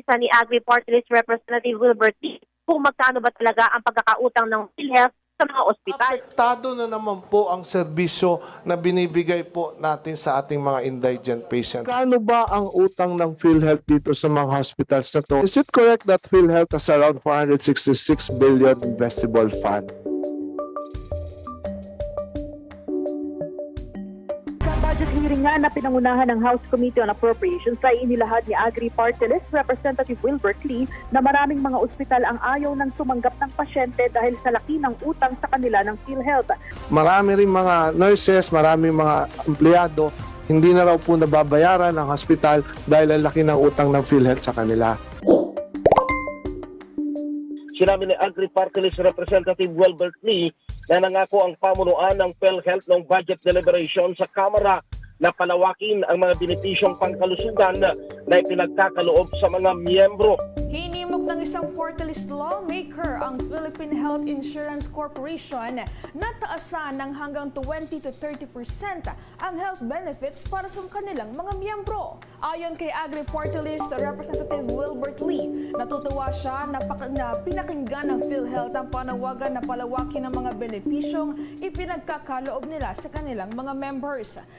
isa ni Agri Party List Representative Wilbert Lee kung magkano ba talaga ang pagkakautang ng PhilHealth sa mga ospital. Apektado na naman po ang serbisyo na binibigay po natin sa ating mga indigent patients. Kano ba ang utang ng PhilHealth dito sa mga hospitals na to? Is it correct that PhilHealth has around 466 billion investable fund? Sa budget hearing nga na pinangunahan ng House Committee on Appropriations ay inilahad ni Agri Party List Representative Wilbert Lee na maraming mga ospital ang ayaw ng sumanggap ng pasyente dahil sa laki ng utang sa kanila ng PhilHealth. Marami rin mga nurses, marami mga empleyado, hindi na raw po nababayaran ng hospital dahil ang laki ng utang ng PhilHealth sa kanila. Sinabi ni Agri Party List Representative Wilbert Lee na nangako ang pamunuan ng PhilHealth ng budget deliberation sa Kamara na palawakin ang mga benepisyong pangkalusugan na ipinagkakaloob sa mga miyembro. Hinimok ng isang party list lawmaker ang Philippine Health Insurance Corporation na taasan ng hanggang 20 to 30% ang health benefits para sa kanilang mga miyembro. Ayon kay Agri Party List Representative Wilbert Lee, natutuwa siya na pinakinggan ng PhilHealth ang panawagan na palawakin ng mga benepisyong ipinagkakaloob nila sa kanilang mga members.